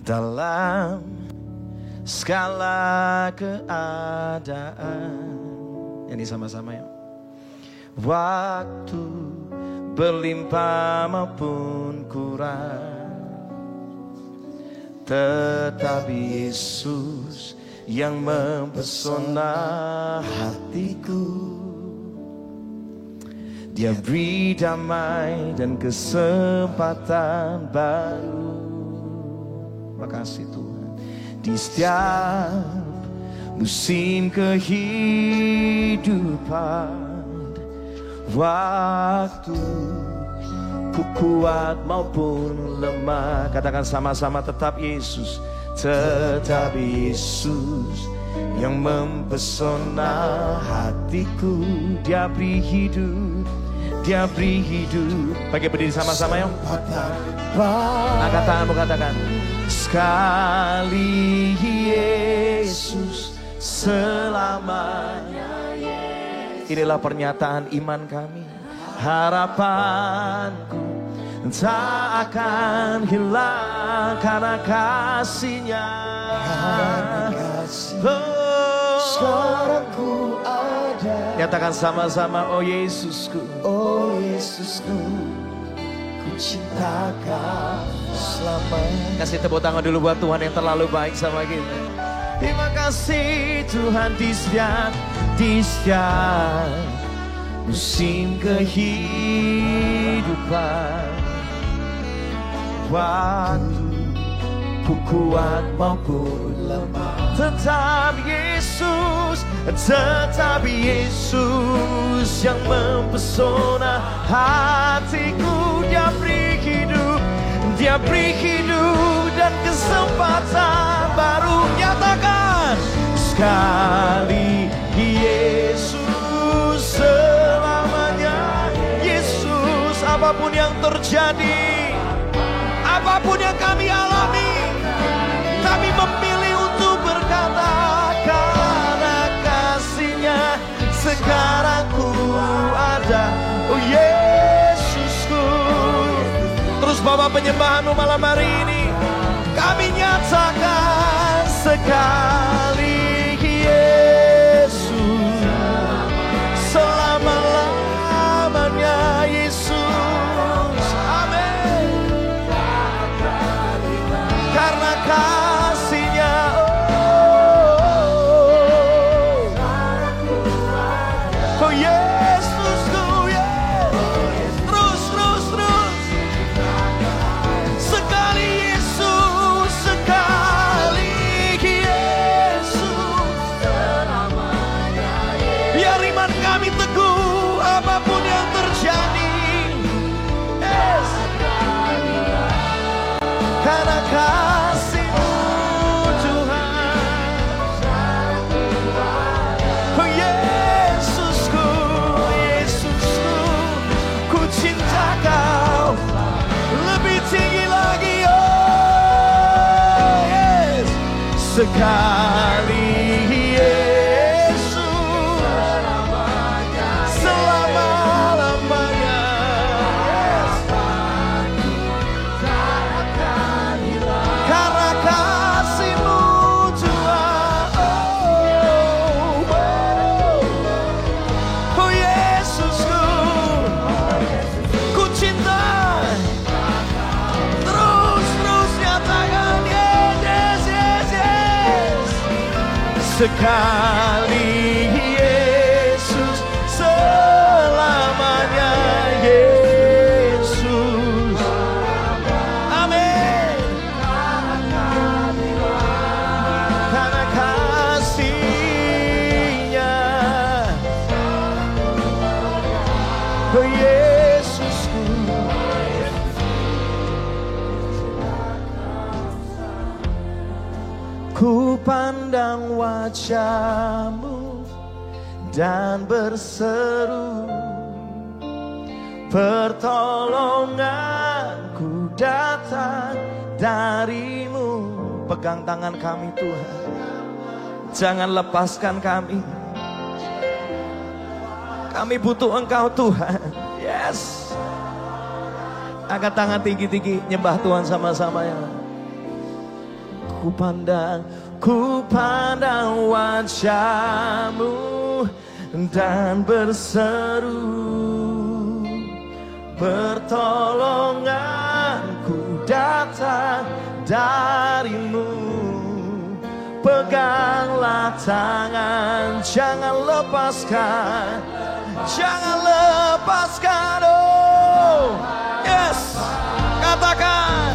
dalam segala keadaan. Ini sama-sama ya. Waktu berlimpah maupun kurang, tetap Yesus yang mempesona hatiku. Dia beri damai dan kesempatan baru. Makasih Tuhan. Di setiap musim kehidupan, waktu ku kuat maupun lemah. Katakan sama-sama, tetap Yesus, tetap Yesus yang mempesona hatiku. Dia beri hidup, Dia beri hidup. Pakai berdiri sama-sama ya. Angkat tanganmu, katakan sekali Yesus selamanya. Inilah pernyataan iman kami. Harapanku tak akan hilang karena kasih-Nya. Sekarang ku ada. Nyatakan sama-sama, oh Yesusku, oh Yesusku, ku cinta Kau selamanya. Kasih tepuk tangan dulu buat Tuhan yang terlalu baik sama kita. Terima kasih Tuhan di setiap musim kehidupan, waktu ku kuat maupun lemah, tetap Yesus yang mempesona hatiku. Dia beri hidup dan kesempatan baru. Nyatakan sekali Yesus selamanya. Yesus, apapun yang terjadi, apapun yang kami alami, kami memilih untuk berkata, karena kasih-Nya sekarang ku ada. Oh Yesusku. Terus bawa penyembahanmu malam hari ini. Kami nyatakan sekali Yesus selama-lamanya. Yesus, amin. Karena kasih-Nya, oh Yesusku, terus sekali Yesus, biar iman kami teguh apapun yang terjadi. Yes. Karena kasih-Mu Tuhan, oh Yesusku, ku cinta Kau lebih tinggi lagi, oh yes. Sekali Yesus selama-lamanya. Karena kasih-Mu Tuhan, oh Yesusku, ku cinta. Terus nyatakan yes. Sekali Yesus selamanya. Yesus, amin. Karena kasih-Nya, oh Yesusku. Ku pandang wajah-Mu dan berseru, pertolonganku datang dari-Mu. Pegang tangan kami Tuhan, jangan lepaskan kami. Kami butuh Engkau Tuhan. Yes. Angkat tangan tinggi-tinggi, nyembah Tuhan sama-sama ya. ku pandang wajah-Mu dan berseru, pertolonganku datang dari-Mu. Peganglah tangan, jangan lepaskan, jangan lepaskan. Oh yes, katakan,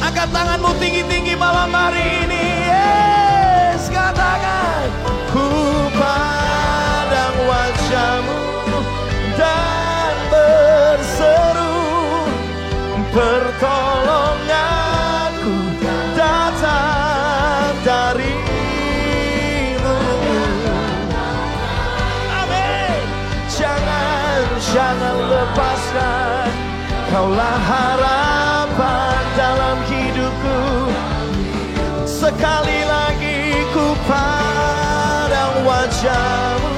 angkat tanganmu tinggi-tinggi malam hari ini. Yes, katakan, ku pandang wajah-Mu dan berseru, pertolonganku datang dari-Mu. Amin. Jangan lepaskan, Kaulah harapan dalam hidupku. Sekali lagi ku pandang wajah-Mu.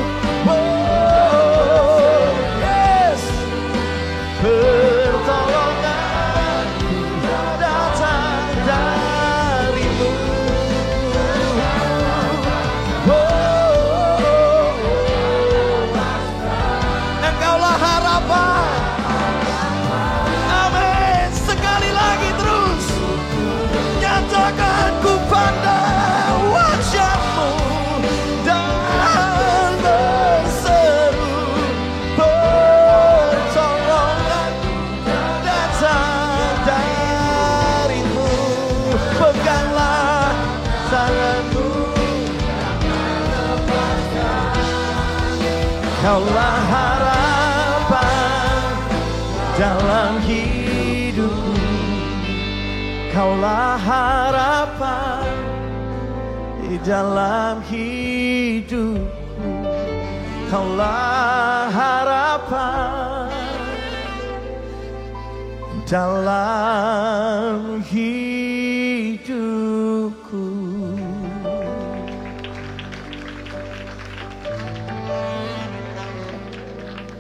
Oh, yes. Pertolonganku datang dari-Mu. Oh, Engkaulah harapan. Amin. Sekali lagi terus nyatakan, ku pandang wajah-Mu dan berseru, pertolonganku datang dari-Mu. Peganglah tangan-Mu, Kaulah harapan dalam hidupku. Kaulah harapan di dalam hidupku. Kaulah harapan dalam hidupku.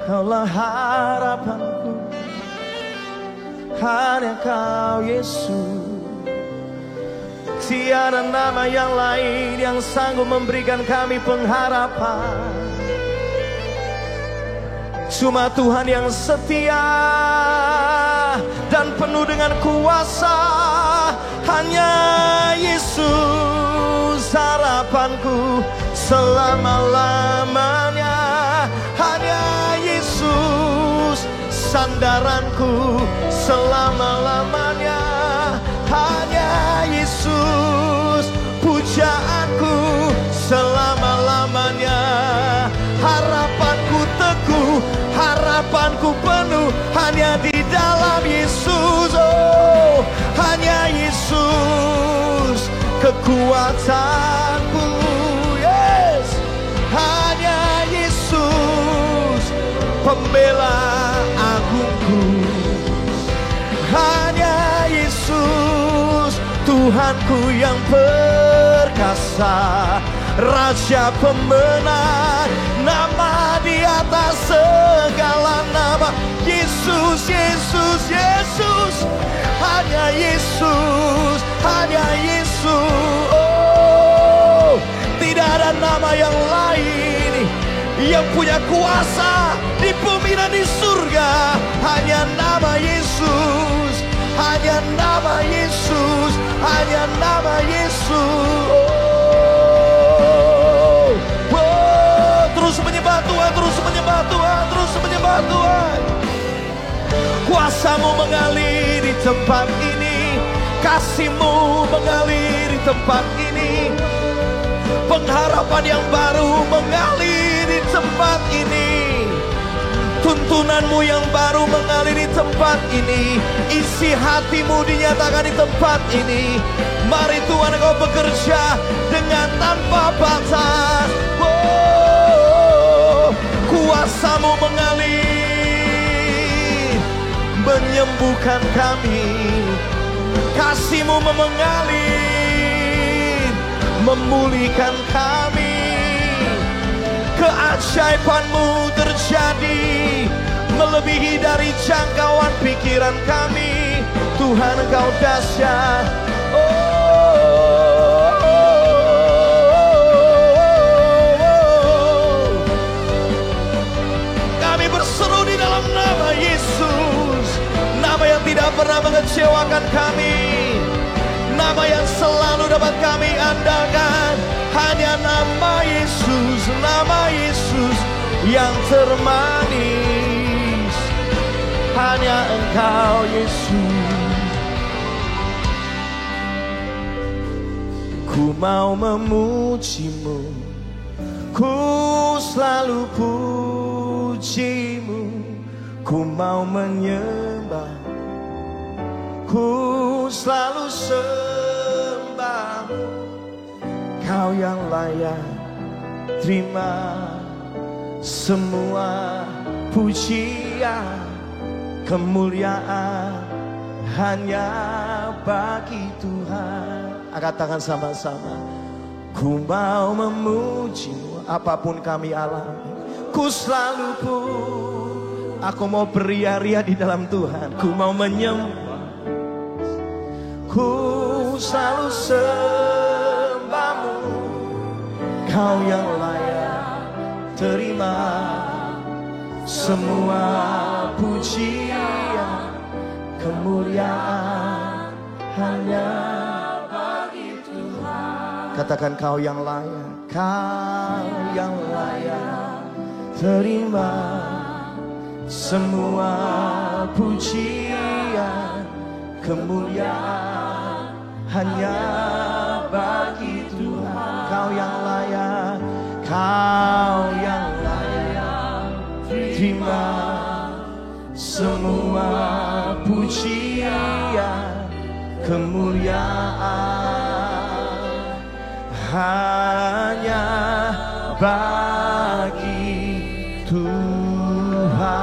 Kaulah harapanku, hanya Kau Yesus. Tiada nama yang lain yang sanggup memberikan kami pengharapan. Cuma Tuhan yang setia dan penuh dengan kuasa. Hanya Yesus harapanku selama-lamanya. Hanya Yesus sandaranku selama-lamanya. Hanya Yesus pujaanku selama-lamanya. Harapanku teguh, harapanku penuh hanya di dalam Yesus. Oh, hanya Yesus kekuatanku. Yes, hanya Yesus pembela agungku. Hanya Yesus Tuhanku yang perkasa, Raja pemenang, nama di atas segala nama. Yesus, Yesus, Yesus. Hanya Yesus, hanya Yesus. Oh, tidak ada nama yang lain yang punya kuasa di bumi dan di surga. Hanya nama Yesus, hanya nama Yesus, hanya nama Yesus. Oh, oh, terus menyembah Tuhan, terus menyembah Tuhan, terus menyembah Tuhan. Kuasa-Mu mengalir di tempat ini, kasih-Mu mengalir di tempat ini, pengharapan yang baru mengalir di tempat ini, tuntunan-Mu yang baru mengalir di tempat ini, isi hati-Mu dinyatakan di tempat ini. Mari Tuhan, Engkau bekerja dengan tanpa batas. Oh, kuasa-Mu mengalir, menyembuhkan kami. Kasih-Mu mengalir, memulihkan kami. Keajaiban-Mu terjadi melebihi dari jangkauan pikiran kami. Tuhan, Engkau dahsyat, Kami berseru di dalam nama Yesus, nama yang tidak pernah mengecewakan kami, nama yang selalu dapat kami andalkan. Hanya nama Yesus yang termanis. Hanya Engkau Yesus. Ku mau memuji-Mu, ku selalu puji-Mu. Ku mau menyembah, ku selalu sembah-Mu. Kau yang layak terima semua pujian, kemuliaan hanya bagi Tuhan. Angkat tangan sama-sama. Ku mau memuji-Mu, apapun kami alami, ku selalu aku mau beria-ria di dalam Tuhan. Ku mau menyembah, ku selalu sembah-Mu. Kau yang layak terima semua pujian, kemuliaan hanya bagi Tuhan. Katakan, Kau yang layak, Kau yang layak terima semua pujian, kemuliaan hanya bagi Tuhan. Kau yang layak, Kau yang layak terima semua pujian, kemuliaan hanya bagi Tuhan.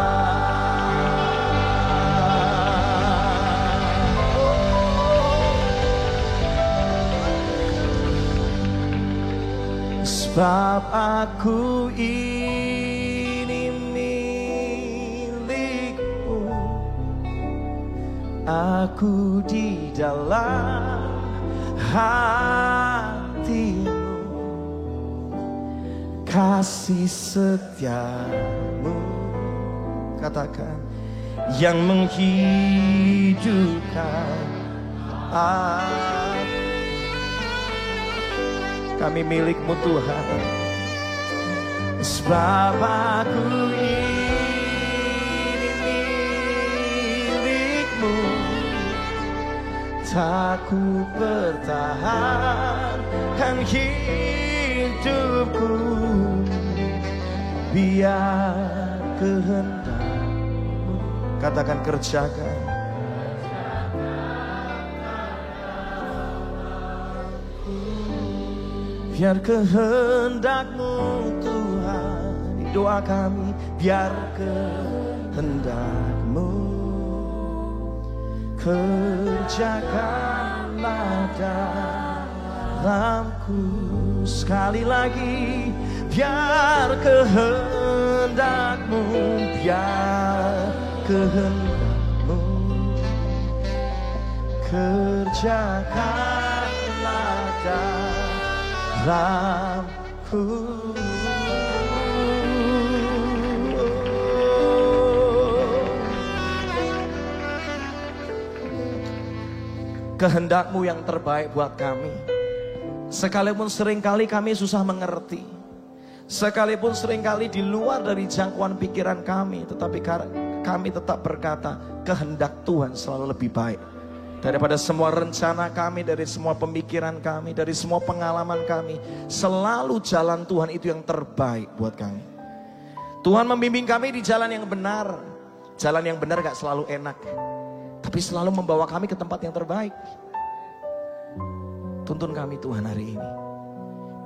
Sebab aku ini milik-Mu, aku di dalam hati-Mu. Kasih setia-Mu, katakan, yang menghidupkan aku. Kami milik-Mu Tuhan. Sebab aku ini milik-Mu, tak ku pertahankan hidupku, biar kehendak-Mu, katakan, kerjakan biar kehendak-Mu Tuhan. Doa kami, biar kehendak-Mu kerjakanlah dalamku. Sekali lagi, biar kehendak-Mu, biar kehendak-Mu kerjakanlah dalamku. Kehendak-Mu yang terbaik buat kami. Sekalipun seringkali kami susah mengerti, sekalipun seringkali di luar dari jangkauan pikiran kami, tetapi kami tetap berkata, kehendak Tuhan selalu lebih baik daripada semua rencana kami, dari semua pemikiran kami, dari semua pengalaman kami. Selalu jalan Tuhan itu yang terbaik buat kami. Tuhan membimbing kami di jalan yang benar. Jalan yang benar gak selalu enak, tapi selalu membawa kami ke tempat yang terbaik. Tuntun kami Tuhan hari ini,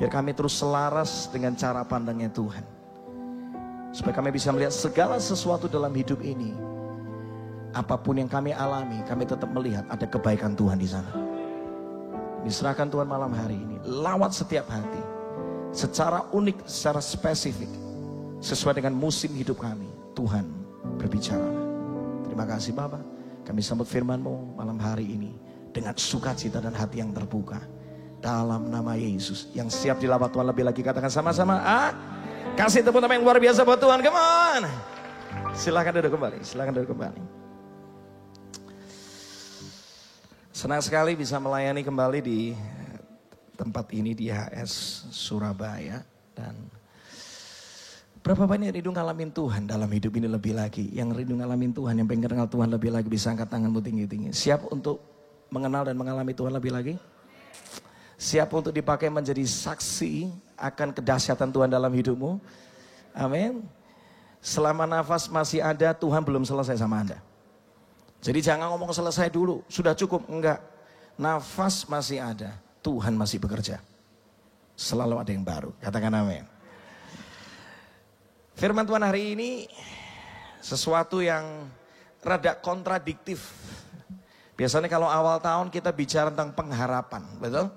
biar kami terus selaras dengan cara pandangnya Tuhan, supaya kami bisa melihat segala sesuatu dalam hidup ini. Apapun yang kami alami, kami tetap melihat ada kebaikan Tuhan di sana. Diserahkan Tuhan malam hari ini, lawat setiap hati secara unik, secara spesifik, sesuai dengan musim hidup kami. Tuhan berbicara. Terima kasih Bapa, kami sambut firman-Mu malam hari ini. dengan sukacita dan hati yang terbuka. Dalam nama Yesus. Yang siap dilawat Tuhan lebih lagi, katakan sama-sama. Kasih tepuk tangan yang luar biasa buat Tuhan. Come on. Silakan duduk kembali. Silakan duduk kembali. Senang sekali bisa melayani kembali di tempat ini di HS Surabaya. Dan berapa banyak rindu ngalamin Tuhan dalam hidup ini lebih lagi. Yang rindu ngalamin Tuhan, yang pengen kenal Tuhan lebih lagi, bisa angkat tanganmu tinggi-tinggi. Siap untuk mengenal dan mengalami Tuhan lebih lagi? Siap untuk dipakai menjadi saksi akan kedahsyatan Tuhan dalam hidupmu? Amin. Selama nafas masih ada, Tuhan belum selesai sama Anda. Jadi jangan ngomong selesai dulu, sudah cukup. Enggak. Nafas masih ada, Tuhan masih bekerja. Selalu ada yang baru. Katakan amin. Firman Tuhan hari ini sesuatu yang rada kontradiktif. Biasanya kalau awal tahun kita bicara tentang pengharapan, betul?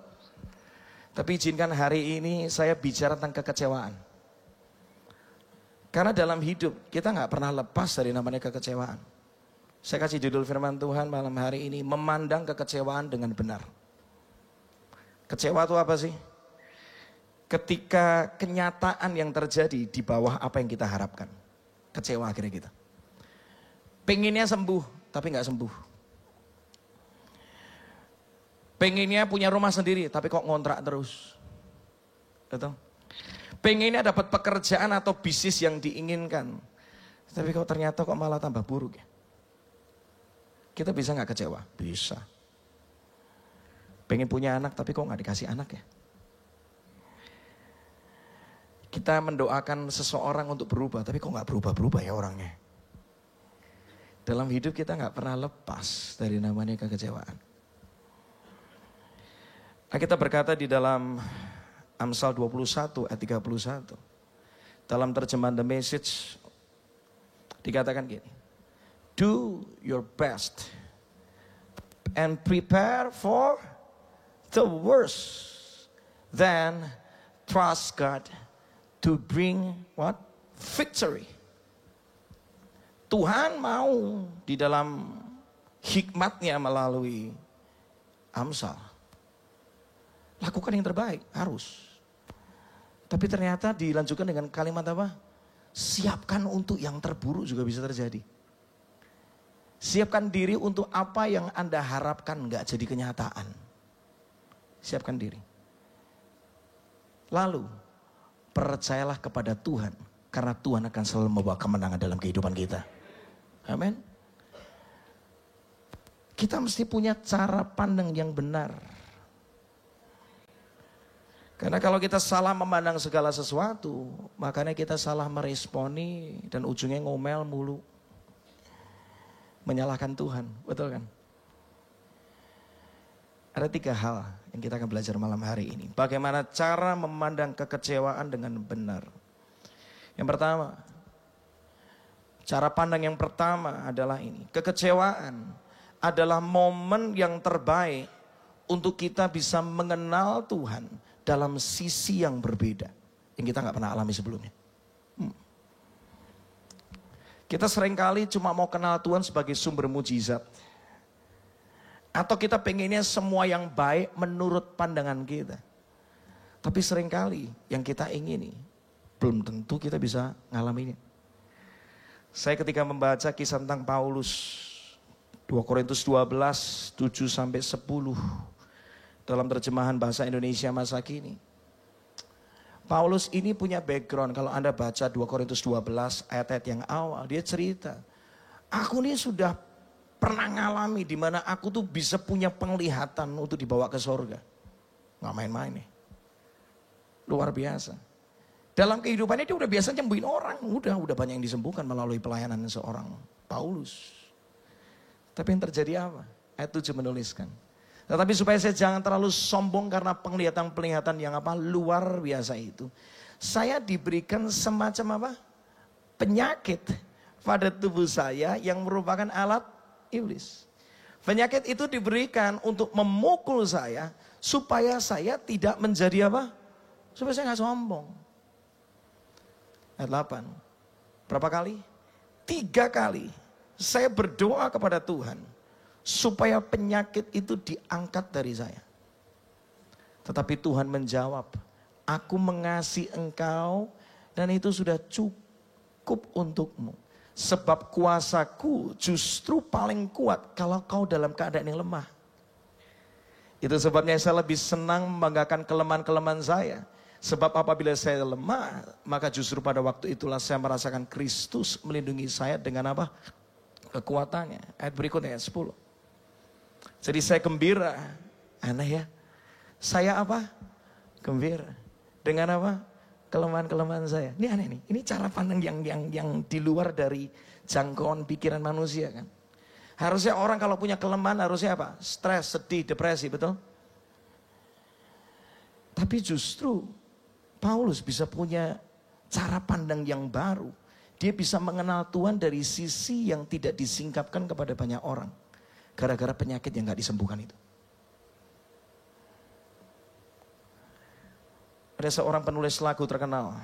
Tapi izinkan hari ini saya bicara tentang kekecewaan. Karena dalam hidup kita nggak pernah lepas dari namanya kekecewaan. Saya kasih judul firman Tuhan malam hari ini, memandang kekecewaan dengan benar. Kecewa itu apa sih? Ketika kenyataan yang terjadi di bawah apa yang kita harapkan. Kecewa akhirnya kita. Pengennya sembuh, tapi nggak sembuh. Pengennya punya rumah sendiri, tapi kok ngontrak terus. Betul? Pengennya dapat pekerjaan atau bisnis yang diinginkan, tapi kok ternyata kok malah tambah buruk ya. Kita bisa nggak kecewa? Bisa. Pengen punya anak, tapi kok nggak dikasih anak ya. Kita mendoakan seseorang untuk berubah, tapi kok nggak berubah-berubah ya orangnya. Dalam hidup kita nggak pernah lepas dari namanya kekecewaan. Kita berkata di dalam Amsal 21 ayat 31. Dalam terjemahan The Message dikatakan gini. Do your best and prepare for the worst. Then trust God to bring what? Victory. Tuhan mau di dalam hikmatnya melalui Amsal. Lakukan yang terbaik, harus. Tapi ternyata dilanjutkan dengan kalimat apa? Siapkan untuk yang terburuk juga bisa terjadi. Siapkan diri untuk apa yang Anda harapkan gak jadi kenyataan. Siapkan diri. Lalu, percayalah kepada Tuhan. Karena Tuhan akan selalu membawa kemenangan dalam kehidupan kita. Amin. Kita mesti punya cara pandang yang benar. Karena kalau kita salah memandang segala sesuatu, makanya kita salah meresponi dan ujungnya ngomel mulu. Menyalahkan Tuhan, betul kan? Ada 3 hal yang kita akan belajar malam hari ini. Bagaimana cara memandang kekecewaan dengan benar. Yang pertama, cara pandang yang pertama adalah ini. Kekecewaan adalah momen yang terbaik untuk kita bisa mengenal Tuhan dalam sisi yang berbeda yang kita nggak pernah alami sebelumnya. Kita seringkali cuma mau kenal Tuhan sebagai sumber mujizat, atau kita pengennya semua yang baik menurut pandangan kita. Tapi seringkali yang kita ingini belum tentu kita bisa ngalaminya. Saya ketika membaca kisah tentang Paulus 2 Korintus 12 7-10 dalam terjemahan bahasa Indonesia masa kini. Paulus ini punya background. Kalau Anda baca 2 Korintus 12 ayat-ayat yang awal, dia cerita, aku ini sudah pernah ngalami di mana aku tuh bisa punya penglihatan untuk dibawa ke surga. Nggak main-main nih. Luar biasa. Dalam kehidupannya dia udah biasa nyembuhin orang. Udah banyak yang disembuhkan melalui pelayanan seorang Paulus. Tapi yang terjadi apa? Ayat 7 menuliskan. Tetapi supaya saya jangan terlalu sombong karena penglihatan-penglihatan yang apa luar biasa itu. Saya diberikan semacam apa? Penyakit pada tubuh saya yang merupakan alat iblis. Penyakit itu diberikan untuk memukul saya supaya saya tidak menjadi apa? Supaya saya nggak sombong. Ayat 8. Berapa kali? 3 kali saya berdoa kepada Tuhan supaya penyakit itu diangkat dari saya. Tetapi Tuhan menjawab, aku mengasihi engkau dan itu sudah cukup untukmu. Sebab kuasaku justru paling kuat kalau kau dalam keadaan yang lemah. Itu sebabnya saya lebih senang membanggakan kelemahan-kelemahan saya. Sebab apabila saya lemah, maka justru pada waktu itulah saya merasakan Kristus melindungi saya dengan apa? Kekuatannya. Ayat berikutnya, ayat 10. Jadi saya gembira. Aneh ya. Saya apa? Gembira. Dengan apa? Kelemahan-kelemahan saya. Ini aneh nih. Ini cara pandang yang di luar dari jangkauan pikiran manusia kan. Harusnya orang kalau punya kelemahan harusnya apa? Stres, sedih, depresi, betul? Tapi justru Paulus bisa punya cara pandang yang baru. Dia bisa mengenal Tuhan dari sisi yang tidak disingkapkan kepada banyak orang. Gara-gara penyakit yang gak disembuhkan itu. Ada seorang penulis lagu terkenal.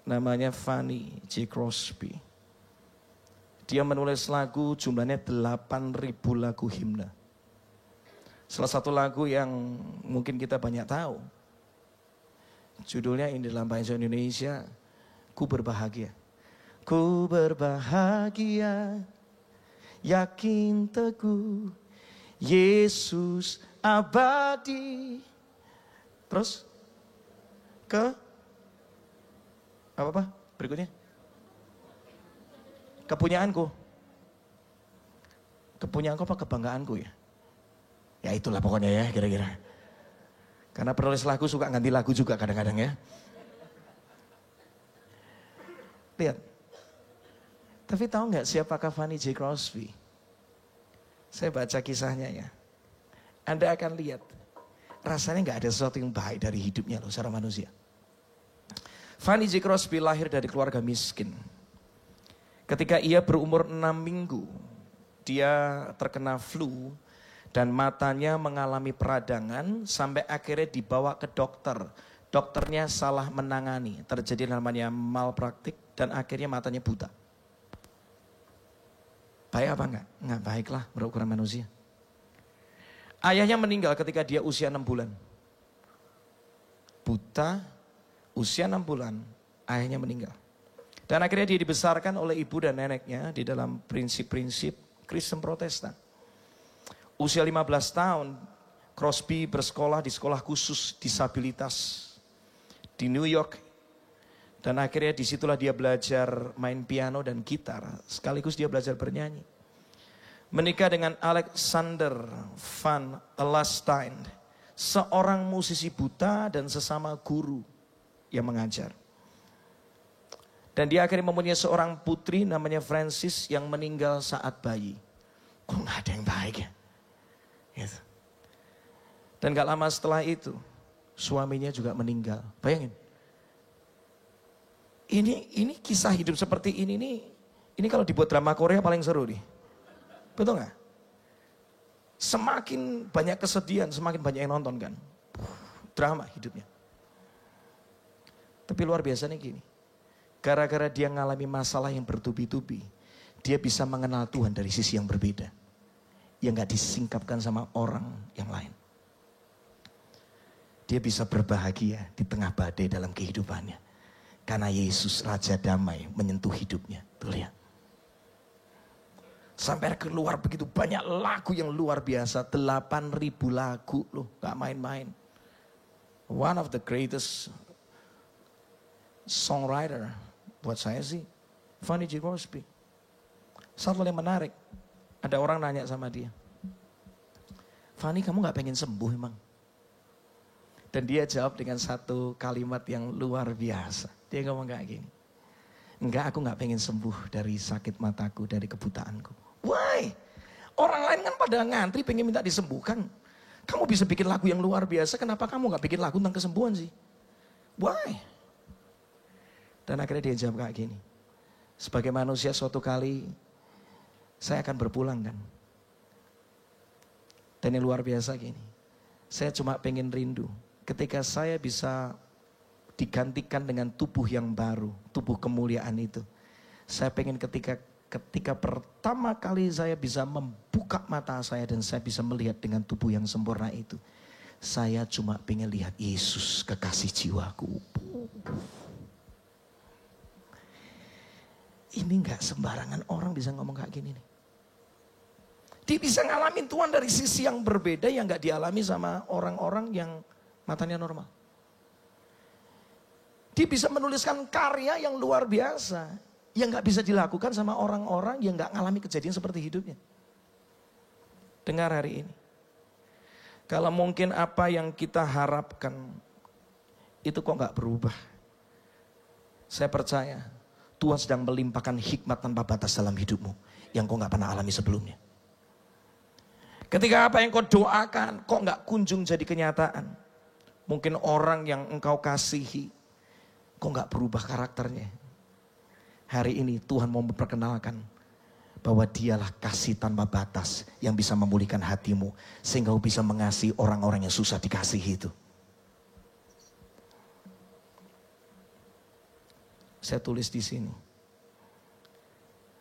Namanya Fanny J. Crosby. Dia menulis lagu jumlahnya 8.000 lagu himne. Salah satu lagu yang mungkin kita banyak tahu. Judulnya ini dalam bahasa Indonesia, Ku Berbahagia. Ku berbahagia, yakin teguh, Yesus abadi. Terus ke apa berikutnya? Kepunyaanku. Kepunyaanku apa kebanggaanku ya? Ya itulah pokoknya ya kira-kira. Karena penulis lagu suka ganti lagu juga kadang-kadang ya. Lihat. Tapi tahu nggak siapakah Fanny J. Crosby? Saya baca kisahnya ya. Anda akan lihat. Rasanya nggak ada sesuatu yang baik dari hidupnya loh secara manusia. Fanny J. Crosby lahir dari keluarga miskin. Ketika ia berumur 6 minggu, dia terkena flu. Dan matanya mengalami peradangan sampai akhirnya dibawa ke dokter. Dokternya salah menangani. Terjadi namanya malpraktik dan akhirnya matanya buta. Baik apa enggak? Enggak baiklah berukuran manusia. Ayahnya meninggal ketika dia usia 6 bulan. Buta, usia 6 bulan, ayahnya meninggal. Dan akhirnya dia dibesarkan oleh ibu dan neneknya di dalam prinsip-prinsip Kristen Protestan. Usia 15 tahun, Crosby bersekolah di sekolah khusus disabilitas di New York. Dan akhirnya disitulah dia belajar main piano dan gitar. Sekaligus dia belajar bernyanyi. Menikah dengan Alexander Van Alstyne, seorang musisi buta dan sesama guru yang mengajar. Dan dia akhirnya mempunyai seorang putri namanya Francis yang meninggal saat bayi. Kok gak ada yang baik ya? Gitu. Dan gak lama setelah itu suaminya juga meninggal. Bayangin. Ini kisah hidup seperti ini kalau dibuat drama Korea paling seru nih. Betul gak? Semakin banyak kesedihan, semakin banyak yang nonton kan. Drama hidupnya. Tapi luar biasanya gini. Gara-gara dia ngalami masalah yang bertubi-tubi, dia bisa mengenal Tuhan dari sisi yang berbeda. Yang gak disingkapkan sama orang yang lain. Dia bisa berbahagia di tengah badai dalam kehidupannya. Karena Yesus Raja Damai menyentuh hidupnya. Tuh lihat. Sampai keluar begitu banyak lagu yang luar biasa. 8.000 lagu loh, gak main-main. One of the greatest songwriter buat saya sih Fanny J. Crosby. Satu yang menarik. Ada orang nanya sama dia, Fanny kamu gak pengen sembuh emang? Dan dia jawab dengan satu kalimat yang luar biasa. Dia ngomong kayak gini, enggak, aku gak pengen sembuh dari sakit mataku, dari kebutaanku. Why? Orang lain kan pada ngantri pengen minta disembuhkan. Kamu bisa bikin lagu yang luar biasa, kenapa kamu gak bikin lagu tentang kesembuhan sih? Why? Dan akhirnya dia jawab kayak gini, sebagai manusia suatu kali saya akan berpulang kan. Dan yang luar biasa gini, saya cuma pengen rindu ketika saya bisa digantikan dengan tubuh yang baru, tubuh kemuliaan itu. Saya pengen ketika ketika pertama kali saya bisa membuka mata saya dan saya bisa melihat dengan tubuh yang sempurna itu, saya cuma pengen lihat Yesus, kekasih jiwaku. Ini gak sembarangan orang bisa ngomong kayak gini nih. Dia bisa ngalamin Tuhan dari sisi yang berbeda yang gak dialami sama orang-orang yang matanya normal. Dia bisa menuliskan karya yang luar biasa, yang gak bisa dilakukan sama orang-orang yang gak ngalami kejadian seperti hidupnya. Dengar hari ini. Kalau mungkin apa yang kita harapkan itu kok gak berubah. Saya percaya Tuhan sedang melimpahkan hikmat tanpa batas dalam hidupmu yang kau gak pernah alami sebelumnya. Ketika apa yang kau doakan kok gak kunjung jadi kenyataan. Mungkin orang yang engkau kasihi kok gak berubah karakternya. Hari ini Tuhan mau memperkenalkan bahwa dialah kasih tanpa batas yang bisa memulihkan hatimu. Sehingga kau bisa mengasihi orang-orang yang susah dikasihi itu. Saya tulis di sini.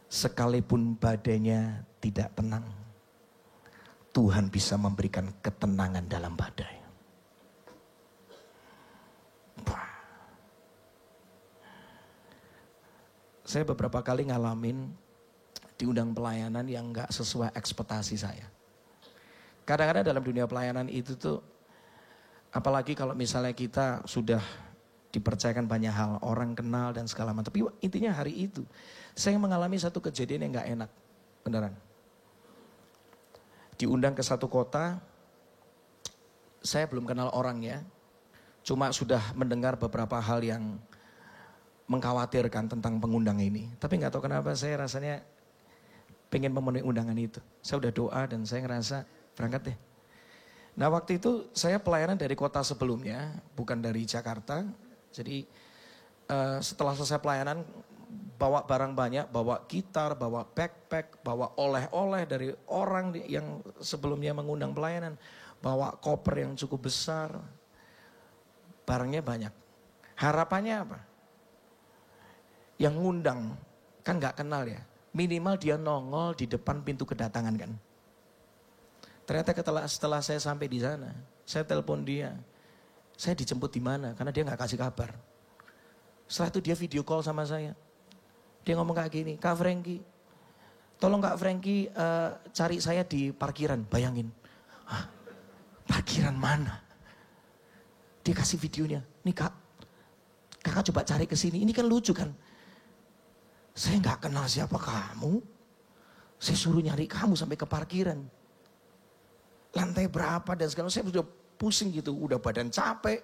Sekalipun badainya tidak tenang, Tuhan bisa memberikan ketenangan dalam badai. Saya beberapa kali ngalamin diundang pelayanan yang gak sesuai ekspektasi saya. Kadang-kadang dalam dunia pelayanan itu tuh, apalagi kalau misalnya kita sudah dipercayakan banyak hal, orang kenal dan segala macam. Tapi intinya hari itu, saya mengalami satu kejadian yang gak enak, beneran. Diundang ke satu kota, saya belum kenal orangnya, cuma sudah mendengar beberapa hal yang mengkhawatirkan tentang pengundang ini. Tapi gak tahu kenapa saya rasanya pengen memenuhi undangan itu. Saya udah doa dan saya ngerasa berangkat deh. Nah waktu itu saya pelayanan dari kota sebelumnya, bukan dari Jakarta. Jadi setelah selesai pelayanan bawa barang banyak, bawa gitar, bawa backpack, bawa oleh-oleh dari orang yang sebelumnya mengundang pelayanan. Bawa koper yang cukup besar, barangnya banyak. Harapannya apa? Yang ngundang kan gak kenal ya, minimal dia nongol di depan pintu kedatangan kan. Ternyata setelah saya sampai di sana, saya telepon dia. Saya dijemput di mana? Karena dia gak kasih kabar. Setelah itu dia video call sama saya. Dia ngomong kayak gini, Kak Franky, tolong Kak Franky cari saya di parkiran. Bayangin, hah, parkiran mana? Dia kasih videonya. Nih Kak, Kakak coba cari ke sini. Ini kan lucu kan? Saya gak kenal siapa kamu. Saya suruh nyari kamu sampai ke parkiran. Lantai berapa dan segala. Saya sudah pusing gitu, udah badan capek,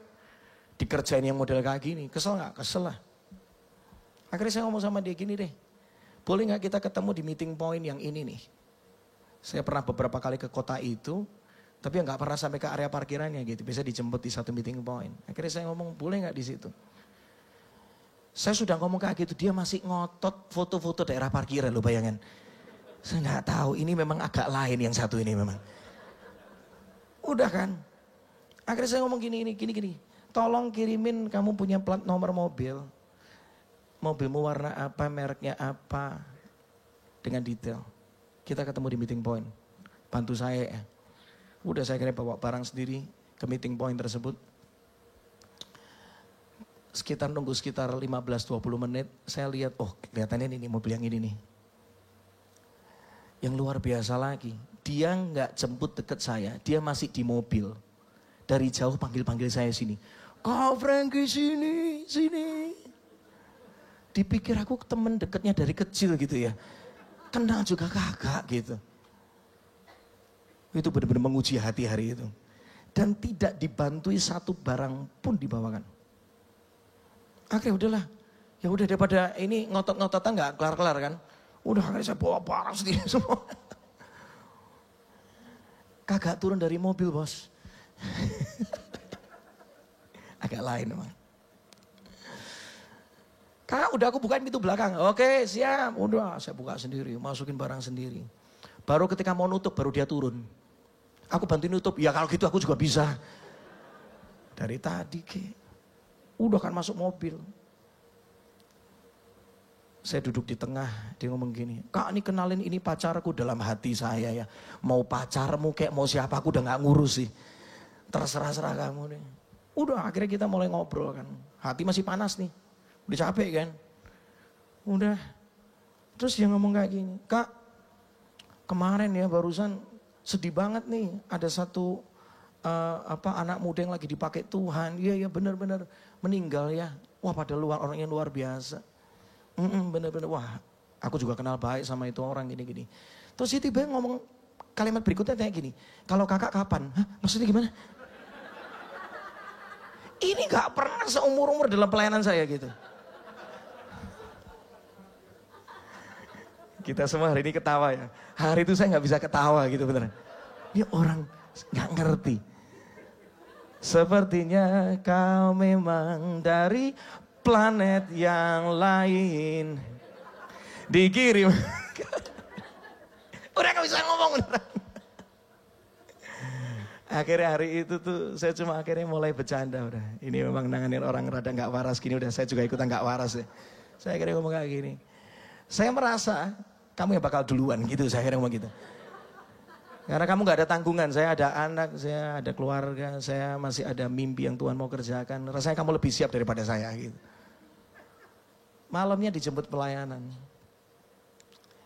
dikerjain yang model kayak gini, kesel gak? Kesel lah. Akhirnya saya ngomong sama dia gini deh, boleh gak kita ketemu di meeting point yang ini nih. Saya pernah beberapa kali ke kota itu, tapi gak pernah sampai ke area parkirannya gitu, biasa dijemput di satu meeting point. Akhirnya saya ngomong, boleh gak di situ? Saya sudah ngomong kayak gitu, dia masih ngotot foto-foto daerah parkiran loh, bayangin. Saya gak tahu, ini memang agak lain yang satu ini memang. Udah kan? Akhirnya saya ngomong gini. Tolong kirimin kamu punya plat nomor mobil. Mobilmu warna apa, mereknya apa. Dengan detail. Kita ketemu di meeting point. Bantu saya ya. Udah saya kira bawa barang sendiri ke meeting point tersebut. Nunggu sekitar 15-20 menit. Saya lihat, oh kelihatannya ini mobil yang ini nih. Yang luar biasa lagi. Dia gak jemput deket saya. Dia masih di mobil. Dari jauh panggil-panggil saya sini. Kak Franky sini. Dipikir aku temen deketnya dari kecil gitu ya. Kenal juga kakak gitu. Itu benar-benar menguji hati hari itu. Dan tidak dibantui satu barang pun dibawakan. Akhirnya udahlah. Ya udah daripada ini ngotot-ngototan gak kelar-kelar kan. Udah akhirnya saya bawa barang sendiri semua. Kagak turun dari mobil bos. Agak lain emang. Kak udah aku bukain pintu belakang. Oke siap. Udah saya buka sendiri. Masukin barang sendiri. Baru ketika mau nutup baru dia turun. Aku bantuin nutup. Ya kalau gitu aku juga bisa. Dari tadi ke. Udah kan masuk mobil. Saya duduk di tengah, dia ngomong gini, Kak ini kenalin ini pacarku dalam hati saya ya. Mau pacarmu kayak mau siapa aku udah gak ngurus sih. Terserah-serah kamu nih. Udah akhirnya kita mulai ngobrol kan. Hati masih panas nih, udah capek kan. Udah, terus dia ngomong kayak gini, Kak kemarin ya barusan sedih banget nih. Ada satu anak muda yang lagi dipakai Tuhan. Iya benar-benar meninggal ya. Wah padahal orangnya luar biasa. Bener-bener, wah aku juga kenal baik sama itu orang gini-gini. Terus dia tiba ngomong kalimat berikutnya kayak gini, kalau kakak kapan? Hah, maksudnya gimana? Ini gak pernah seumur-umur dalam pelayanan saya gitu. Kita semua hari ini ketawa ya. Hari itu saya gak bisa ketawa gitu beneran. Ini orang gak ngerti. Sepertinya kau memang dari planet yang lain dikirim. Udah gak bisa ngomong beneran. Akhirnya hari itu tuh saya cuma akhirnya mulai bercanda udah. Ini memang nanganin orang rada gak waras gini udah, saya juga ikutan gak waras ya. Saya akhirnya ngomong kayak gini. Saya merasa kamu yang bakal duluan gitu, saya akhirnya ngomong gitu. Karena kamu gak ada tanggungan, saya ada anak, saya ada keluarga, saya masih ada mimpi yang Tuhan mau kerjakan. Rasanya kamu lebih siap daripada saya gitu. Malamnya dijemput pelayanan.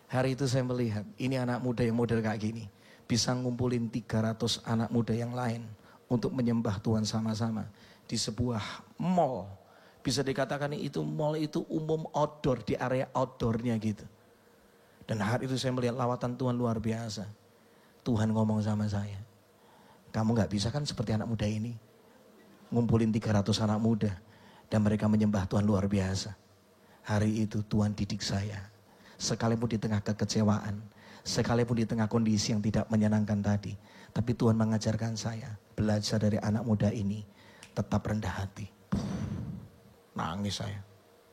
Hari itu saya melihat, ini anak muda yang model kayak gini. Bisa ngumpulin 300 anak muda yang lain untuk menyembah Tuhan sama-sama. Di sebuah mall. Bisa dikatakan itu mall itu umum outdoor, di area outdoornya gitu. Dan hari itu saya melihat lawatan Tuhan luar biasa. Tuhan ngomong sama saya. Kamu gak bisa kan seperti anak muda ini. Ngumpulin 300 anak muda. Dan mereka menyembah Tuhan luar biasa. Hari itu Tuhan didik saya. Sekalipun di tengah kekecewaan. Sekalipun di tengah kondisi yang tidak menyenangkan tadi. Tapi Tuhan mengajarkan saya. Belajar dari anak muda ini. Tetap rendah hati. Nangis saya.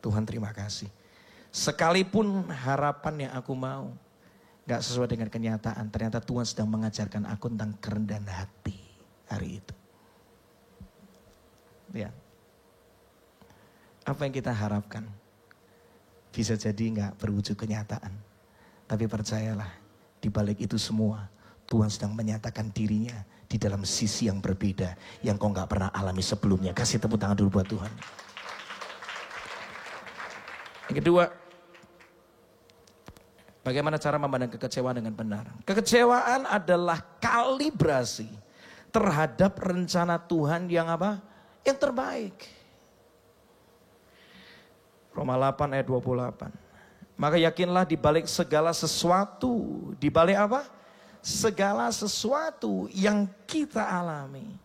Tuhan terima kasih. Sekalipun harapan yang aku mau. Gak sesuai dengan kenyataan. Ternyata Tuhan sedang mengajarkan aku tentang kerendahan hati. Hari itu. Ya. Apa yang kita harapkan. Bisa jadi gak berwujud kenyataan. Tapi percayalah, di balik itu semua, Tuhan sedang menyatakan dirinya di dalam sisi yang berbeda. Yang kau gak pernah alami sebelumnya. Kasih tepuk tangan dulu buat Tuhan. Yang kedua, bagaimana cara memandang kekecewaan dengan benar. Kekecewaan adalah kalibrasi terhadap rencana Tuhan yang apa? Yang terbaik. Roma 8 ayat 28. Maka yakinlah di balik segala sesuatu, di balik apa? Segala sesuatu yang kita alami,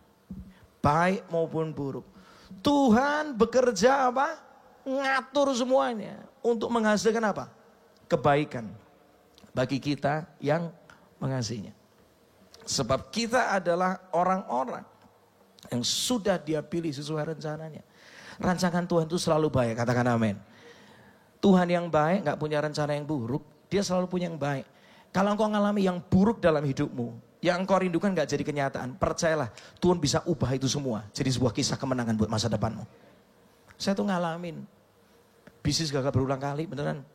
baik maupun buruk, Tuhan bekerja apa? Ngatur semuanya untuk menghasilkan apa? Kebaikan bagi kita yang mengasihinya. Sebab kita adalah orang-orang yang sudah Dia pilih sesuai rencananya. Rancangan Tuhan itu selalu baik, katakan amin. Tuhan yang baik gak punya rencana yang buruk, Dia selalu punya yang baik. Kalau engkau mengalami yang buruk dalam hidupmu, yang engkau rindukan gak jadi kenyataan, percayalah Tuhan bisa ubah itu semua jadi sebuah kisah kemenangan buat masa depanmu. Saya tuh ngalamin bisnis gagal berulang kali, beneran.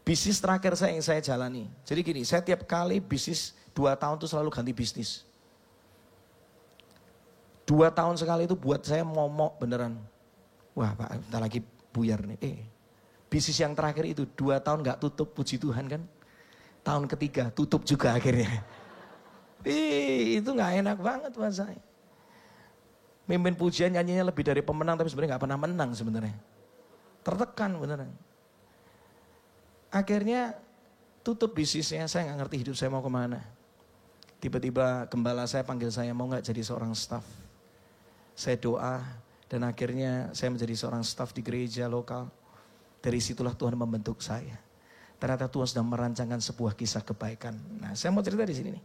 Bisnis terakhir saya yang saya jalani. Jadi gini, saya tiap kali bisnis 2 tahun tuh selalu ganti bisnis. 2 tahun sekali itu buat saya momok beneran. Wah Pak, bentar lagi buyar nih. Bisnis yang terakhir itu 2 tahun gak tutup, puji Tuhan kan. Tahun ketiga tutup juga akhirnya. Itu gak enak banget buat saya. Mimpin pujian nyanyinya lebih dari pemenang tapi sebenarnya gak pernah menang sebenarnya. Tertekan beneran. Akhirnya tutup bisnisnya, saya gak ngerti hidup saya mau kemana. Tiba-tiba gembala saya panggil saya, mau gak jadi seorang staff. Saya doa dan akhirnya saya menjadi seorang staff di gereja lokal. Dari situlah Tuhan membentuk saya. Ternyata Tuhan sedang merancangkan sebuah kisah kebaikan. Nah, saya mau cerita di sini nih.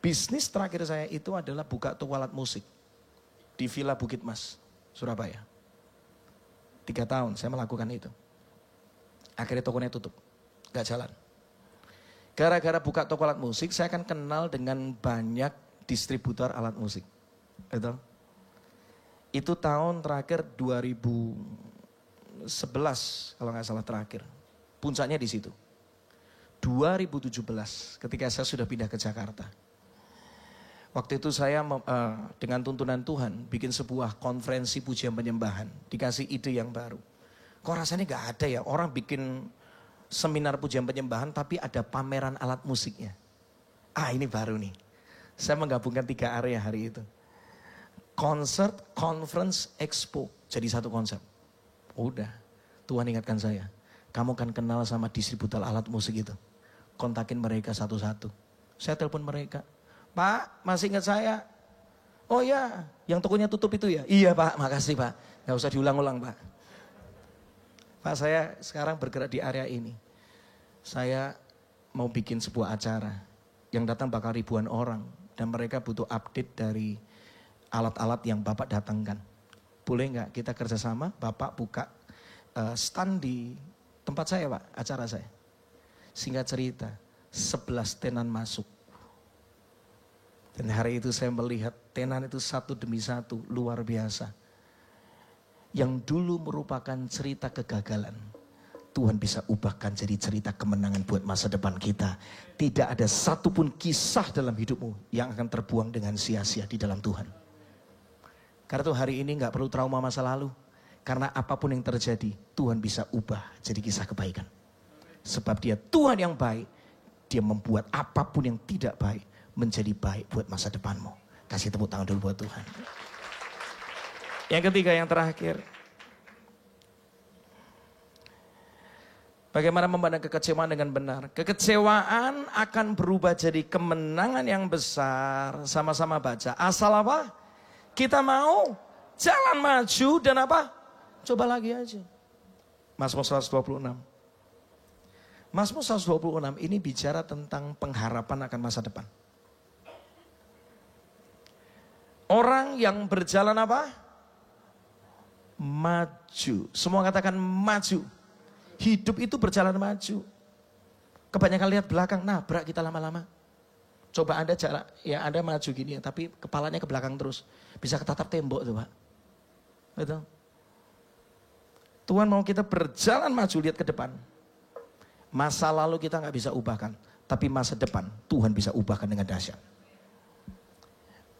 Bisnis terakhir saya itu adalah buka toko alat musik di Villa Bukit Mas, Surabaya. 3 tahun saya melakukan itu. Akhirnya tokonya tutup, gak jalan. Gara-gara buka toko alat musik, saya akan kenal dengan banyak distributor alat musik. Betul? Itu tahun terakhir 2011 kalau nggak salah terakhir. Puncaknya di situ. 2017 ketika saya sudah pindah ke Jakarta. Waktu itu saya dengan tuntunan Tuhan bikin sebuah konferensi pujian penyembahan. Dikasih ide yang baru. Kok rasanya gak ada ya orang bikin seminar pujian penyembahan tapi ada pameran alat musiknya. Ini baru nih. Saya menggabungkan 3 area hari itu. Concert, conference, expo. Jadi satu konsep. Udah, Tuhan ingatkan saya. Kamu kan kenal sama distributor alat musik itu. Kontakin mereka satu-satu. Saya telepon mereka. Pak, masih ingat saya? Oh ya, yang tokonya tutup itu ya? Iya Pak, makasih Pak. Gak usah diulang-ulang Pak. Pak, saya sekarang bergerak di area ini. Saya mau bikin sebuah acara. Yang datang bakal ribuan orang. Dan mereka butuh update dari alat-alat yang Bapak datangkan. Boleh nggak kita kerjasama? Bapak buka stand di tempat saya Pak, acara saya. Singkat cerita, 11 tenan masuk. Dan hari itu saya melihat tenan itu satu demi satu luar biasa. Yang dulu merupakan cerita kegagalan. Tuhan bisa ubahkan jadi cerita kemenangan buat masa depan kita. Tidak ada satupun kisah dalam hidupmu yang akan terbuang dengan sia-sia di dalam Tuhan. Karena itu hari ini gak perlu trauma masa lalu. Karena apapun yang terjadi, Tuhan bisa ubah jadi kisah kebaikan. Sebab Dia Tuhan yang baik, Dia membuat apapun yang tidak baik menjadi baik buat masa depanmu. Kasih tepuk tangan dulu buat Tuhan. Yang ketiga, yang terakhir. Bagaimana memandang kekecewaan dengan benar. Kekecewaan akan berubah jadi kemenangan yang besar. Sama-sama baca. Asal apa? Kita mau jalan maju dan apa? Coba lagi aja. Mazmur 126. Mazmur 126 ini bicara tentang pengharapan akan masa depan. Orang yang berjalan apa? Maju. Semua katakan maju. Hidup itu berjalan maju. Kebanyakan lihat belakang, nabrak kita lama-lama. Coba Anda Anda maju gini ya, tapi kepalanya ke belakang terus. Bisa ketatap tembok tuh Pak. Betul. Tuhan mau kita berjalan maju, lihat ke depan. Masa lalu kita gak bisa ubahkan. Tapi masa depan Tuhan bisa ubahkan dengan dahsyat.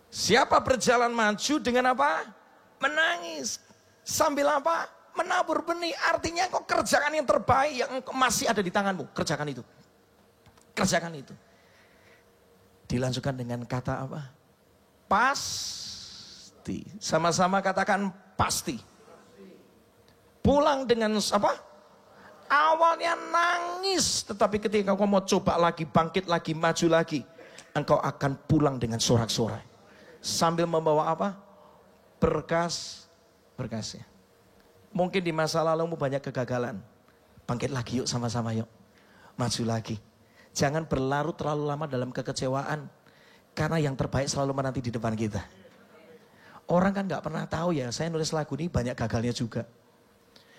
Siapa berjalan maju dengan apa? Menangis. Sambil apa? Menabur benih. Artinya kau kerjakan yang terbaik yang masih ada di tanganmu. Kerjakan itu. Kerjakan itu. Dilanjutkan dengan kata apa? Pasti. Sama-sama katakan pasti. Pulang dengan apa? Awalnya nangis. Tetapi ketika kau mau coba lagi, bangkit lagi, maju lagi. Engkau akan pulang dengan sorak-sorai. Sambil membawa apa? Berkasnya. Mungkin di masa lalumu banyak kegagalan. Bangkit lagi yuk sama-sama yuk. Maju lagi. Jangan berlarut terlalu lama dalam kekecewaan. Karena yang terbaik selalu menanti di depan kita. Orang kan gak pernah tahu ya. Saya nulis lagu ini banyak gagalnya juga.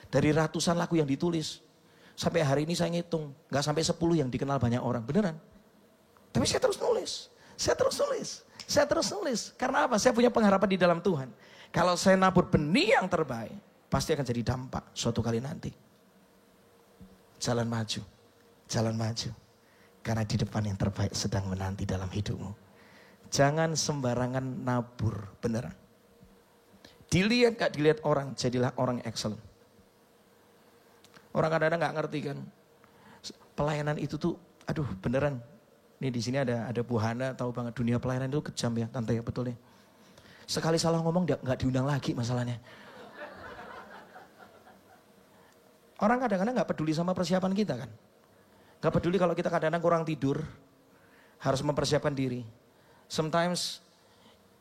Dari ratusan lagu yang ditulis. Sampai hari ini saya ngitung. Gak sampai 10 yang dikenal banyak orang. Beneran. Tapi saya terus nulis. Saya terus nulis. Karena apa? Saya punya pengharapan di dalam Tuhan. Kalau saya nabur benih yang terbaik. Pasti akan jadi dampak suatu kali nanti. Jalan maju. Karena di depan yang terbaik sedang menanti dalam hidupmu. Jangan sembarangan nabur, beneran. Dilihat gak dilihat orang, jadilah orang excellent. Orang kadang-kadang gak ngerti kan. Pelayanan itu tuh, aduh beneran. Ini di sini ada Bu Hana, tahu banget dunia pelayanan itu kejam ya, tante ya betul ya. Sekali salah ngomong gak diundang lagi masalahnya. Orang kadang-kadang gak peduli sama persiapan kita kan. Gak peduli kalau kita kadang-kadang kurang tidur. Harus mempersiapkan diri. Sometimes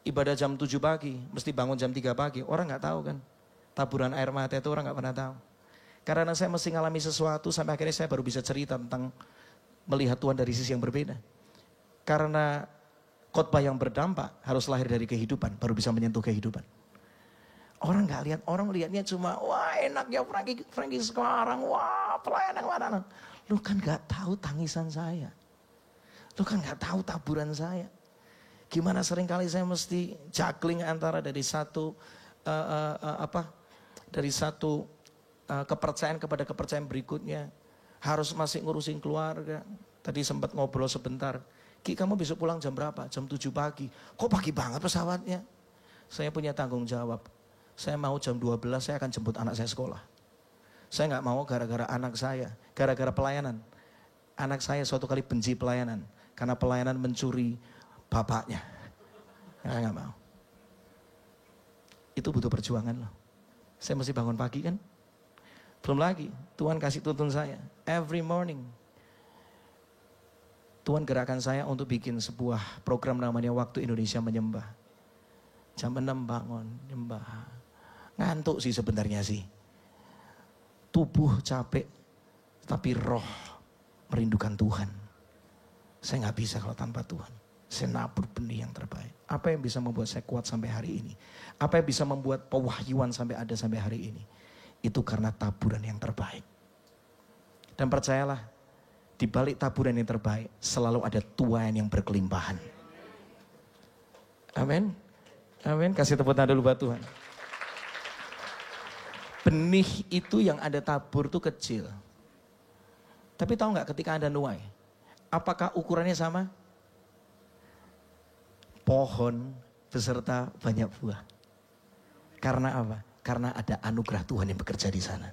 ibadah jam 7 pagi. Mesti bangun jam 3 pagi. Orang gak tahu kan. Taburan air mata itu orang gak pernah tahu. Karena saya mesti ngalami sesuatu. Sampai akhirnya saya baru bisa cerita tentang melihat Tuhan dari sisi yang berbeda. Karena khotbah yang berdampak harus lahir dari kehidupan. Baru bisa menyentuh kehidupan. Orang gak lihat, orang lihatnya cuma wah enak ya Frankie sekarang, wah pelayanan kemana. Lu kan gak tahu tangisan saya. Lu kan gak tahu taburan saya. Gimana seringkali saya mesti juggling antara dari satu kepercayaan kepada kepercayaan berikutnya. Harus masih ngurusin keluarga. Tadi sempat ngobrol sebentar. Ki, kamu besok pulang jam berapa? Jam 7 pagi. Kok pagi banget pesawatnya? Saya punya tanggung jawab. Saya mau jam 12 saya akan jemput anak saya sekolah. Saya nggak mau gara-gara anak saya, gara-gara pelayanan. Anak saya suatu kali benci pelayanan. Karena pelayanan mencuri bapaknya. Saya nggak mau. Itu butuh perjuangan loh. Saya mesti bangun pagi kan? Belum lagi, Tuhan kasih tuntun saya. Every morning. Tuhan gerakan saya untuk bikin sebuah program namanya Waktu Indonesia Menyembah. Jam 6 bangun, nyembah. Ngantuk sih sebenarnya sih. Tubuh capek, tapi roh merindukan Tuhan. Saya gak bisa kalau tanpa Tuhan. Saya nabur benih yang terbaik. Apa yang bisa membuat saya kuat sampai hari ini? Apa yang bisa membuat pewahyuan sampai ada sampai hari ini? Itu karena taburan yang terbaik. Dan percayalah, di balik taburan yang terbaik selalu ada tuayan yang berkelimpahan. Amin. Amin. Kasih tepuk tangan dulu buat Tuhan. Benih itu yang ada tabur itu kecil. Tapi tahu nggak ketika Anda nuai, apakah ukurannya sama? Pohon beserta banyak buah. Karena apa? Karena ada anugerah Tuhan yang bekerja di sana.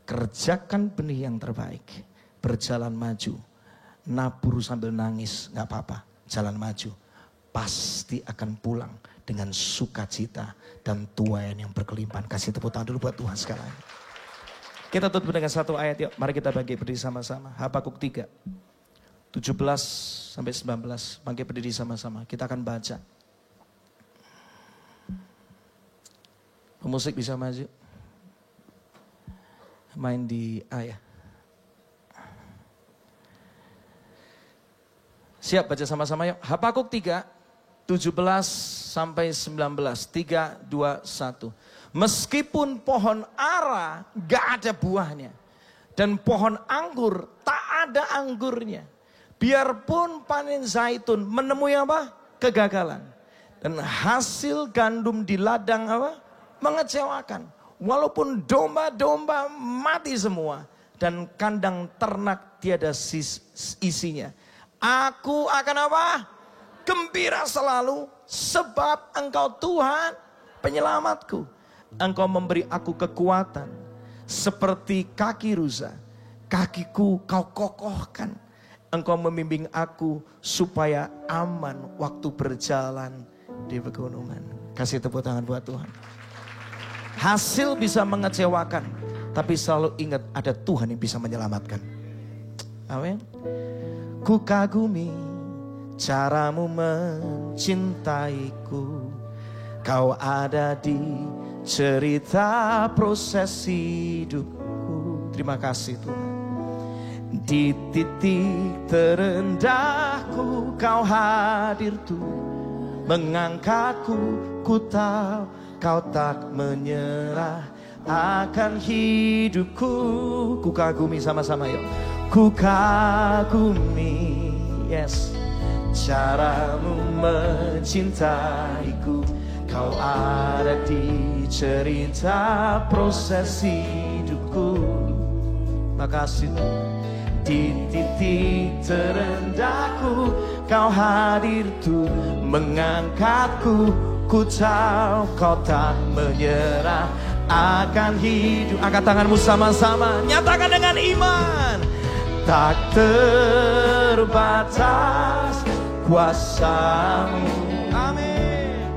Kerjakan benih yang terbaik. Berjalan maju. Nabur sambil nangis, gak apa-apa. Jalan maju. Pasti akan pulang dengan sukacita dan tuayan yang berkelimpahan. Kasih tepuk tangan dulu buat Tuhan sekalian. Kita tutup dengan satu ayat yuk. Mari kita bagi berdiri sama-sama. Habakuk 3. 17 sampai 19. Bangkit berdiri sama-sama. Kita akan baca. Pemusik bisa maju. Main di ayat. Siap baca sama-sama yuk. Habakuk 3, 17 sampai 19. 3, 2, 1. Meskipun pohon ara gak ada buahnya. Dan pohon anggur tak ada anggurnya. Biarpun panen zaitun menemui apa? Kegagalan. Dan hasil gandum di ladang apa? Mengecewakan. Walaupun domba-domba mati semua. Dan kandang ternak tiada isinya. Aku akan apa? Gembira selalu sebab Engkau Tuhan penyelamatku. Engkau memberi aku kekuatan seperti kaki rusa. Kakiku kau kokohkan. Engkau membimbing aku supaya aman waktu berjalan di pegunungan. Kasih tepuk tangan buat Tuhan. Hasil bisa mengecewakan, tapi selalu ingat ada Tuhan yang bisa menyelamatkan. Amin. Ku kagumi caramu mencintaiku. Kau ada di cerita proses hidupku. Terima kasih Tuhan. Di titik terendahku kau hadir Tuhan. Mengangkatku, ku tahu kau tak menyerah akan hidupku. Ku kagumi sama-sama yuk. Ku kagumi, yes, caramu mencintaiku. Kau ada di cerita proses hidupku. Makasih di titik terendahku kau hadir Tuhan. Mengangkatku, ku tahu kau tak menyerah akan hidup. Angkat tanganmu sama-sama, nyatakan dengan iman. Tak terbatas kuasamu, amin.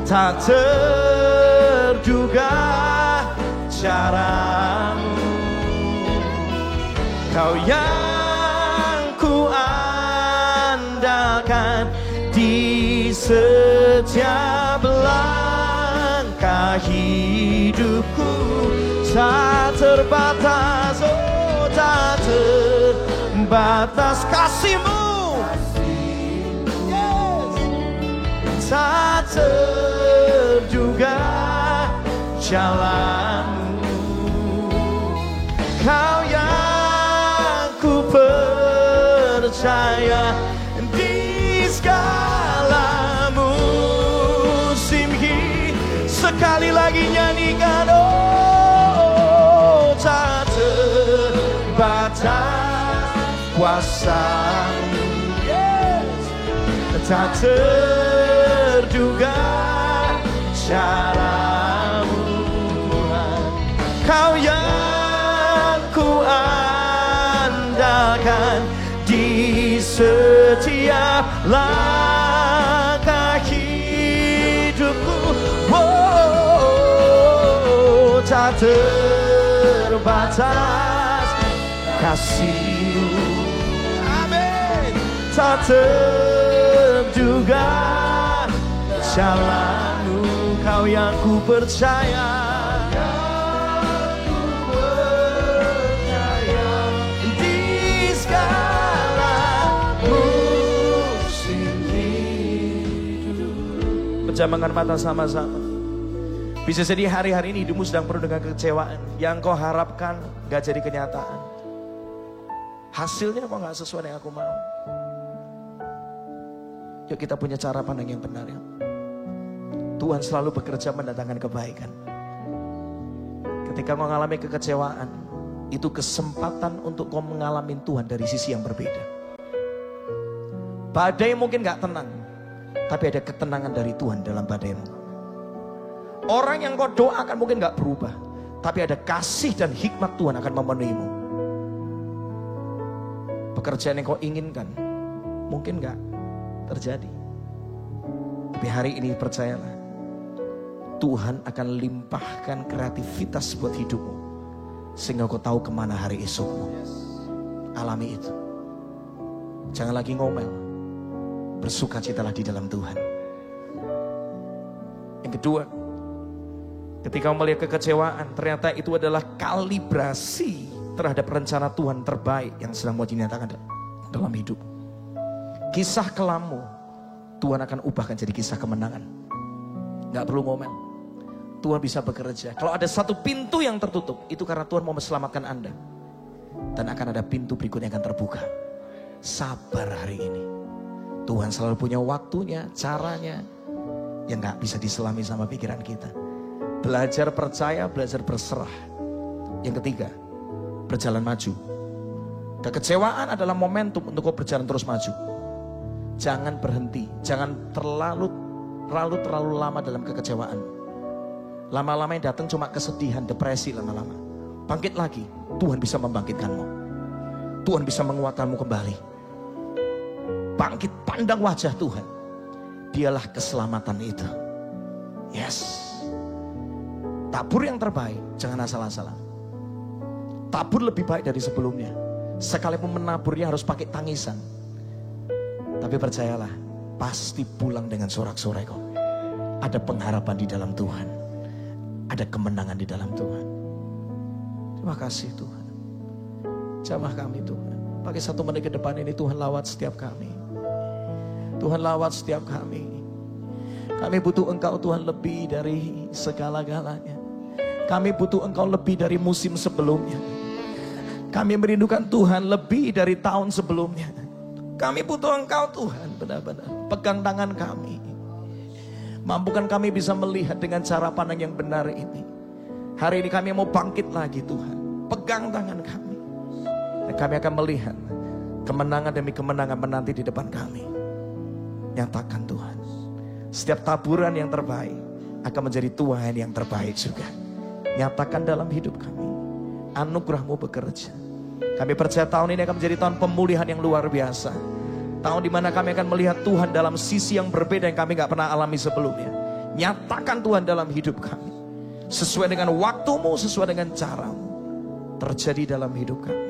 Tak terduga caramu. Kau yang ku andalkan di setiap langkah hidupku. Tak terbatas, oh tak terbatas kasih-Mu, yes. Tak terduga jalan-Mu. Kau yang ku percaya di segala musim hidup. Sekali lagi nyanyikan, oh tak terbatas kuasa-Mu. Tak terduga cara-Mu Tuhan, Kau yang kuandalkan di setiap langkah hidupku. Oh, tak terbatas kasih-Mu. Amin. Tak terduga jalan-Mu, Kau yang ku percaya. Di segala musim hidup. Pejamkan mata sama-sama. Bisa jadi hari-hari ini hidupmu sedang penuh dengan kekecewaan. Yang kau harapkan gak jadi kenyataan. Hasilnya kok gak sesuai dengan aku mau. Yuk kita punya cara pandang yang benar ya. Tuhan selalu bekerja mendatangkan kebaikan. Ketika kau mengalami kekecewaan, itu kesempatan untuk kau mengalami Tuhan dari sisi yang berbeda. Badai mungkin gak tenang, tapi ada ketenangan dari Tuhan dalam badaimu. Orang yang kau doakan mungkin gak berubah, tapi ada kasih dan hikmat Tuhan akan memenuhimu. Pekerjaan yang kau inginkan mungkin gak terjadi, tapi hari ini percayalah, Tuhan akan limpahkan kreativitas buat hidupmu, sehingga kau tahu kemana hari esokmu. Alami itu. Jangan lagi ngomel, bersukacitalah di dalam Tuhan. Yang kedua, ketika melihat kekecewaan, ternyata itu adalah kalibrasi terhadap rencana Tuhan terbaik yang sedang mau dinyatakan dalam hidup. Kisah kelammu Tuhan akan ubahkan jadi kisah kemenangan. Gak perlu ngomel, Tuhan bisa bekerja. Kalau ada satu pintu yang tertutup, itu karena Tuhan mau menyelamatkan Anda. Dan akan ada pintu berikutnya yang akan terbuka. Sabar hari ini. Tuhan selalu punya waktunya, caranya, yang gak bisa diselami sama pikiran kita. Belajar percaya, belajar berserah. Yang ketiga, berjalan maju. Kekecewaan adalah momentum untuk kau berjalan terus maju. Jangan berhenti, jangan terlalu lama dalam kekecewaan. Lama-lama yang datang cuma kesedihan, depresi lama-lama. Bangkit lagi, Tuhan bisa membangkitkanmu. Tuhan bisa menguatkanmu kembali. Bangkit, pandang wajah Tuhan. Dialah keselamatan itu. Yes. Tabur yang terbaik, jangan asal-asalan. Tabur lebih baik dari sebelumnya. Sekalipun menaburnya harus pakai tangisan. Tapi percayalah, pasti pulang dengan sorak-sorai kok. Ada pengharapan di dalam Tuhan. Ada kemenangan di dalam Tuhan. Terima kasih Tuhan. Jamah kami Tuhan. Pakai 1 menit ke depan ini Tuhan lawat setiap kami. Tuhan lawat setiap kami. Kami butuh Engkau Tuhan lebih dari segala-galanya. Kami butuh Engkau lebih dari musim sebelumnya. Kami merindukan Tuhan lebih dari tahun sebelumnya. Kami butuh Engkau Tuhan, benar-benar. Pegang tangan kami. Mampukan kami bisa melihat dengan cara pandang yang benar ini. Hari ini kami mau bangkit lagi Tuhan. Pegang tangan kami. Dan kami akan melihat kemenangan demi kemenangan menanti di depan kami. Nyatakan Tuhan. Setiap taburan yang terbaik akan menjadi Tuhan yang terbaik juga. Nyatakan dalam hidup kami. Anugerah-Mu bekerja. Kami percaya tahun ini akan menjadi tahun pemulihan yang luar biasa. Tahun dimana kami akan melihat Tuhan dalam sisi yang berbeda yang kami gak pernah alami sebelumnya. Nyatakan Tuhan dalam hidup kami. Sesuai dengan waktu-Mu, sesuai dengan cara-Mu. Terjadi dalam hidup kami.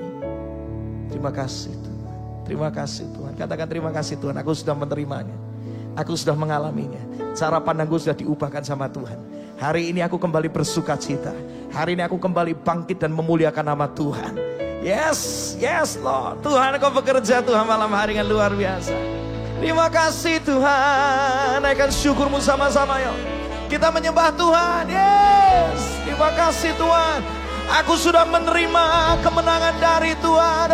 Terima kasih Tuhan. Terima kasih Tuhan. Katakan terima kasih Tuhan. Aku sudah menerimanya. Aku sudah mengalaminya. Cara pandangku sudah diubahkan sama Tuhan. Hari ini aku kembali bersukacita. Hari ini aku kembali bangkit dan memuliakan nama Tuhan. Yes, yes Lord. Tuhan Kau bekerja Tuhan malam hari yang luar biasa. Terima kasih Tuhan. Naikkan syukur-Mu sama-sama yuk. Kita menyembah Tuhan. Yes. Terima kasih Tuhan. Aku sudah menerima kemenangan dari Tuhan.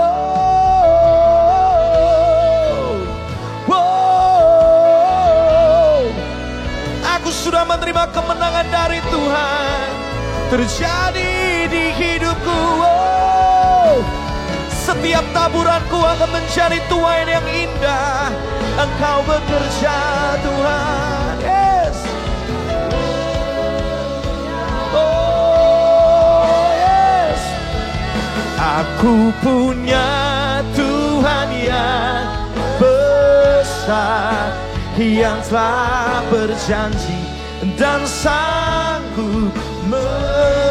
Aku sudah menerima kemenangan dari Tuhan. Terjadi di hidupku. Setiap taburanku akan menjadi tuain yang indah. Engkau bekerja Tuhan. Yes. Oh yes. Aku punya Tuhan yang besar, yang telah berjanji dan sanggup menggenapi.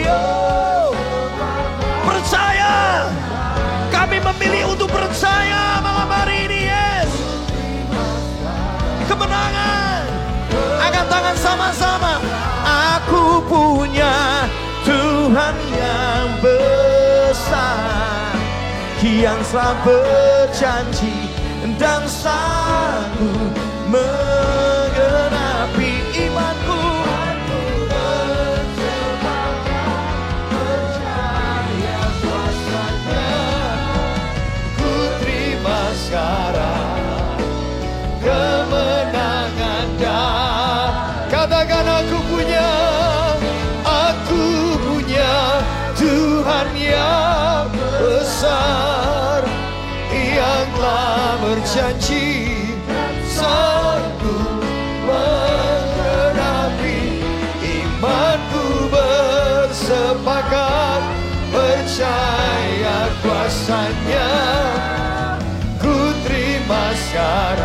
Oh, percaya, kami memilih untuk percaya malam hari ini. Yes, kemenangan angkat tangan sama-sama. Aku punya Tuhan yang besar, yang telah berjanji dan sanggup menggenapi. Imanku percaya kuasanya. Ku terima sekarang kemenangan dan katakan aku punya Tuhan yang besar, yang telah berjanji sanggup menggenapi. Imanku bersepakat percaya kuasanya. Ku terima sekarang